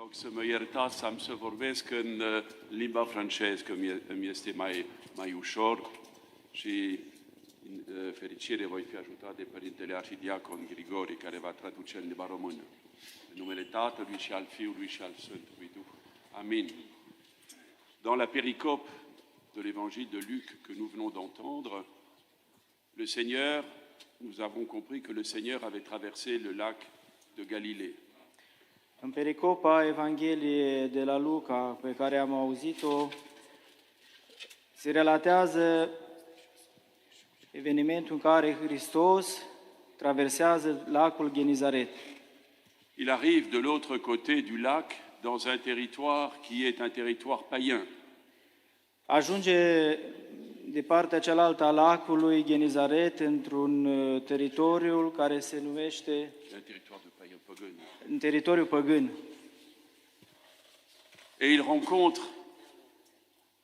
rog să mă iertați, am să vorbesc în limba franceză, că îmi este mai ușor și în fericire voi fi ajutat de Părintele Arhidiacon Grigori, care va traduce în limba română. În numele Tatălui și al Fiului și al Sfântului Duh. Amin. Dans la péricope de l'évangile de Luc que nous venons d'entendre, le Seigneur, nous avons compris que le Seigneur avait traversé le lac de Galilée. În pericopa Evangheliei de la Luca, pe care am auzit-o, se relatează evenimentul în care Hristos traversează lacul Genizaret. Il arrive de l'autre côté du lac, dans un territoire qui est un territoire païen. Ajunge de partea cealaltă a lacului Genizaret, într-un teritoriu care se numește Un territoire de païens pagans. în teritoriu păgân. Et il rencontre,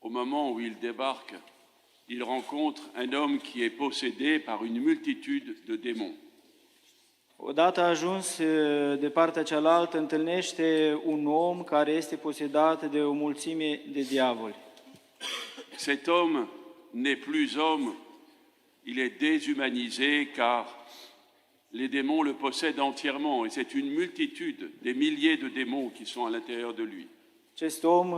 au moment où il débarque, il rencontre un homme qui est possédé par une multitude de démons. Odată ajuns de partea cealaltă, întâlnește un om care este posedat de o mulțime de diavoli. Cet homme n'est plus homme, il est déshumanisé car les démons le possèdent entièrement et c'est une multitude, des milliers de démons qui sont à l'intérieur de lui. Acest om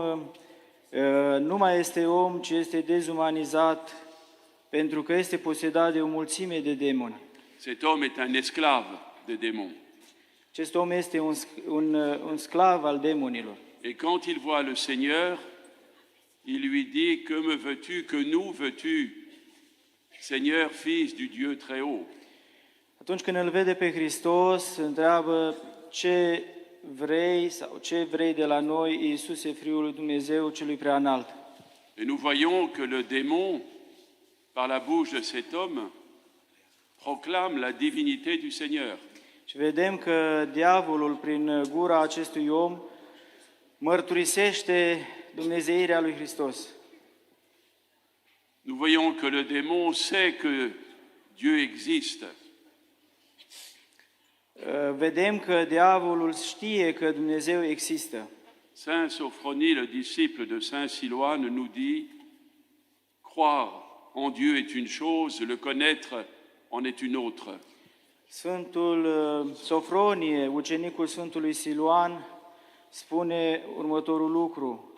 nu mai este om, ci este dezumanizat pentru că este posedat de o mulțime de demoni. Cet homme est un esclave des démons. Acest om este un sclav al demonilor. Et quand il voit le Seigneur, il lui dit, que me veux-tu, que nous veux-tu, Seigneur, Fils du Dieu très haut? Atunci când îl vede pe Hristos, întreabă ce vrei sau ce vrei de la noi, Iisuse, Fiul lui Dumnezeu, celui prea înalt. Et nous voyons que le démon, par la bouche de cet homme, proclame la divinité du Seigneur. Și vedem că diavolul, prin gura acestui om, mărturisește dumnezeirea lui Hristos. Nous voyons que le démon sait que Dieu existe. Vedem că diavolul știe că Dumnezeu există. Saint Sophronie, le disciple de Saint Siloane, nous dit, croire en Dieu est une chose, le connaître en est une autre. Sfântul Sofronie, ucenicul Sfântului Siluan, spune următorul lucru: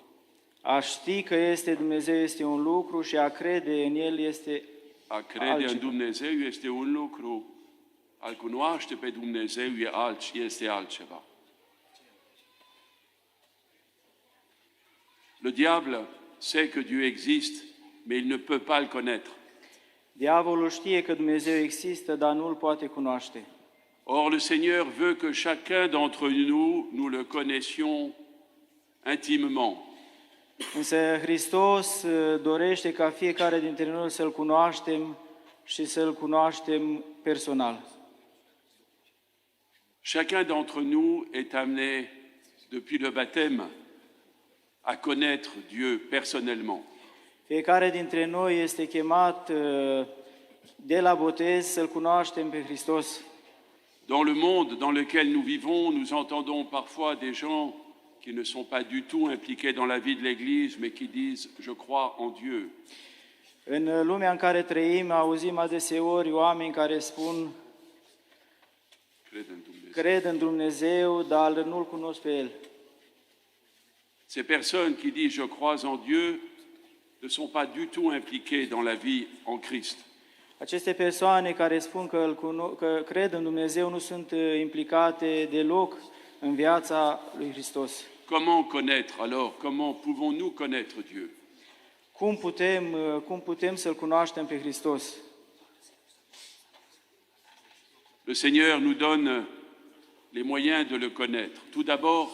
a ști că este Dumnezeu este un lucru și a crede în El este A crede altceva. în Dumnezeu este un lucru, a-L cunoaște pe Dumnezeu este altceva. Le diable sait que Dieu existe, mais il ne peut pas le connaître. Diavolul știe că Dumnezeu există, dar nu îl poate cunoaște. Or, le Seigneur veut que chacun d'entre nous le connaissions intimement. Însă Hristos dorește ca fiecare dintre noi să-L cunoaștem și să-L cunoaștem personal. Chacun d'entre nous est amené, depuis le baptême, à connaître Dieu personnellement. Fiecare dintre noi este chemat de la botez să-L cunoaștem pe Hristos. Dans le monde dans lequel nous vivons, nous entendons parfois des gens qui ne sont pas du tout impliqués dans la vie de l'Église, mais qui disent « je crois en Dieu ». În lumea în care trăim, auzim adeseori oameni care spun Cred în Dumnezeu. cred în Dumnezeu, dar nu-L cunosc pe El. Ces personnes qui disent « je crois en Dieu » ne sont pas du tout impliquées dans la vie en Christ. Aceste persoane care spun că cred în Dumnezeu nu sunt implicate deloc în viața lui Hristos. Comment connaître alors? Comment pouvons-nous connaître Dieu? Cum putem să-L cunoaștem pe Hristos? Le Seigneur nous donne les moyens de le connaître. Tout d'abord,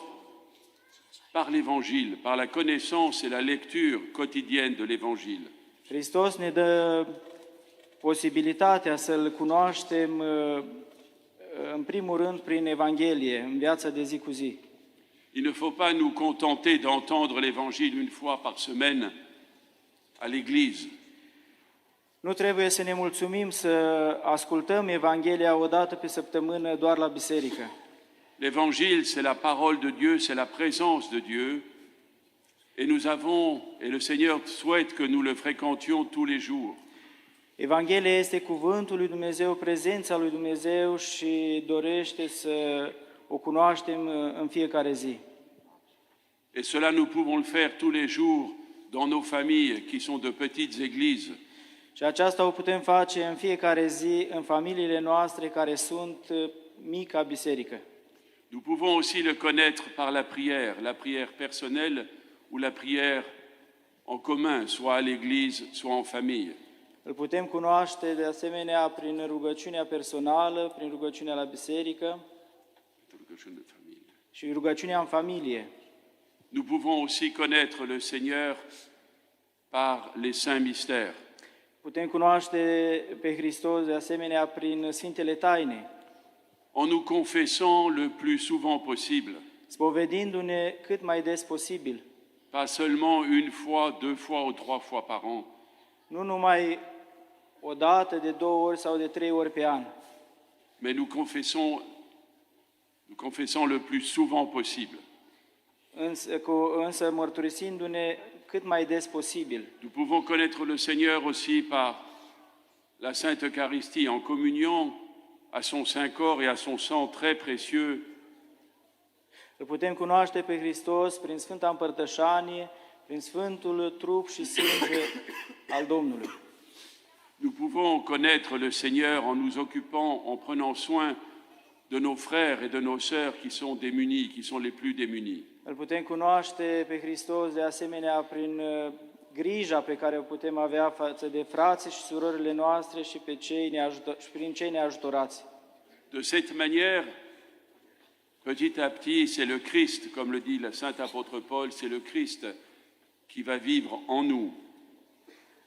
par l'Évangile, par la connaissance et la lecture quotidienne de l'Évangile. Hristos ne dă posibilitatea să-L cunoaștem în primul rând prin Evanghelie, în viața de zi cu zi. Il ne faut pas nous contenter d'entendre l'Évangile une fois par semaine à l'Église. Nu trebuie să ne mulțumim să ascultăm Evanghelia o dată pe săptămână doar la biserică. L'Évangile, c'est la parole de Dieu, c'est la présence de Dieu. Et le Seigneur souhaite que nous le fréquentions tous les jours. Evanghelia este cuvântul lui Dumnezeu, prezența lui Dumnezeu și dorește să o cunoaștem în fiecare zi. Et cela, nous pouvons le faire tous les jours dans nos familles qui sont de petites églises. Și aceasta o putem face în fiecare zi în familiile noastre care sunt mica biserică. Nous pouvons aussi le connaître par la prière personnelle ou la prière en commun, soit à l'église, soit en famille. Îl putem cunoaște de asemenea prin rugăciunea personală, prin rugăciunea la biserică și rugăciunea în familie. Nous pouvons aussi connaître le Seigneur par les saints mystères. Putem cunoaște pe Hristos de asemenea prin Sfintele Taine, En nous confessant le plus souvent possible, spovedindu-ne cât mai des posibil, pas seulement une fois, deux fois ou trois fois par an, nu numai o dată, de 2 ori sau de 3 ori pe an, mais nous confessons le plus souvent possible. însă mărturisindu-ne cât mai des posibil. Nous pouvons connaître le Seigneur aussi par la Sainte Eucharistie, en communion à son Saint Corps et à son sang très précieux. Îl putem cunoaște pe Hristos prin Sfânta Împărtășanie, prin Sfântul trup și sânge al Domnului. Nous pouvons connaître le Seigneur en nous occupant, en prenant soin de nos frères et de nos sœurs qui sont démunis, qui sont les plus démunis. Îl putem cunoaște pe Hristos de asemenea prin grija pe care o putem avea față de frații și surorile noastre și prin cei neajutorați. De cette manière, petit à petit, c'est le Christ, comme le dit le saint apôtre Paul, c'est le Christ qui va vivre en nous.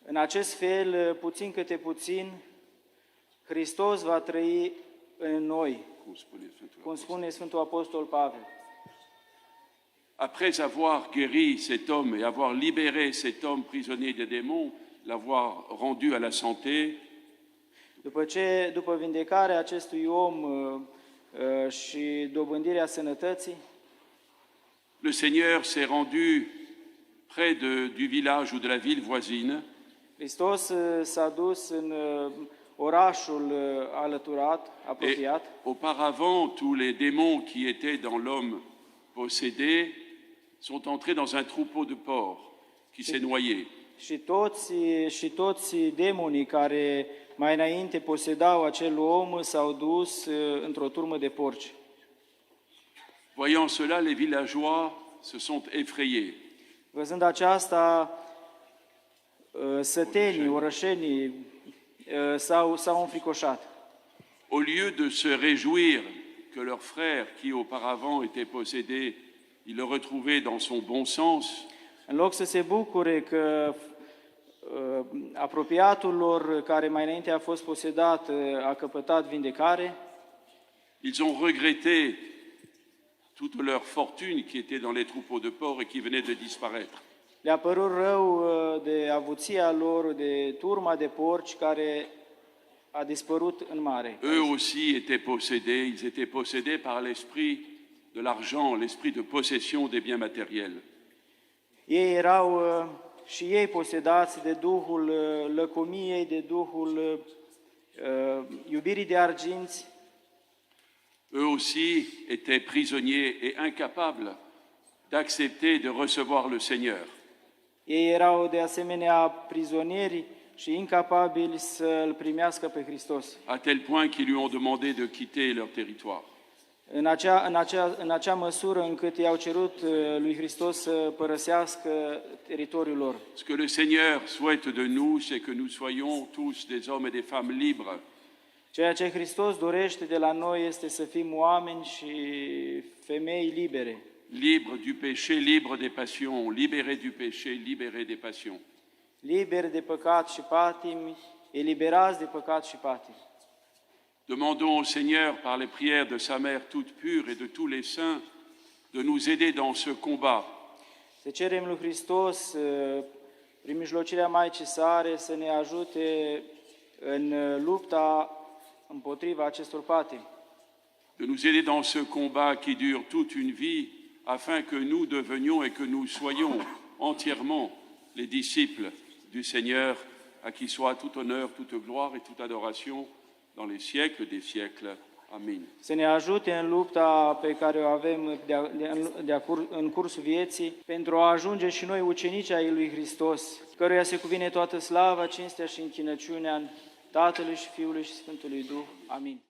În acest fel, puțin câte puțin, Hristos va trăi în noi, cum spune Sfântul Apostol Pavel. Après avoir guéri cet homme et avoir libéré cet homme prisonnier des démons, l'avoir rendu à la santé, După vindecarea acestui om și dobândirea sănătății, le Seigneur s'est rendu près du village ou de la ville voisine. Hristos s-a dus în orașul alăturat, Et apropiat, auparavant, tous les démons qui étaient dans l'homme possédé sont entrés dans un troupeau de porcs qui s'est noyé. și toți demonii care mai înainte posedau acel om s-au dus într-o turmă de porci. Voyant cela, les villageois se sont effrayés. Văzând aceasta, sătenii, orășenii s-au înfricoșat. Au lieu de se réjouir que leur frère, qui auparavant était possédé, il le retrouvait dans son bon sens, În loc să se bucure că apropiatul lor, care mai înainte a fost posedat, a căpătat vindecare, ils ont regretté toute leur fortune qui était dans les troupeaux de porcs et qui venait de disparaître. le-a părut rău de avuția lor, de turma de porci care a dispărut în mare. Eux aussi étaient possédés, ils étaient possédés par l'esprit de l'argent, l'esprit de possession des biens matériels. Ei erau și ei posedați de duhul lăcomiei, de duhul iubirii de arginți. Eux aussi étaient prisonniers et incapables d'accepter de recevoir le Seigneur. Ei erau de asemenea prizonieri și incapabili să îl primească pe Hristos. À tel point qu'ils lui ont demandé de quitter leur territoire. În acea măsură încât i-au cerut lui Hristos să părăsească teritoriul lor. Ce que le Seigneur souhaite de nous, c'est que nous soyons tous des hommes et des femmes libres, Ceea ce Hristos dorește de la noi este să fim oameni și femei libere. libres du péché, libres des passions, libérés du péché, libérés des passions. Liberi de păcat și patimi, eliberați de păcat și patimi. Demandons au Seigneur, par les prières de sa mère toute pure et de tous les saints, de nous aider dans ce combat. Să cerem lui Hristos, prin mijlocirea Maicii sale, să ne ajute în lupta împotriva acestor patimi. de nous aider dans ce combat qui dure toute une vie, afin que nous devenions et que nous soyons entièrement les disciples du Seigneur, à qui soit tout honneur, toute gloire et toute adoration dans les siècles des siècles. Amin. Să ne ajute în lupta pe care o avem în cursul vieții, pentru a ajunge și noi ucenici ai lui Hristos, căruia se cuvine toată slava, cinstea și închinăciunea Tatălui și Fiului și Sfântului Duh. Amin.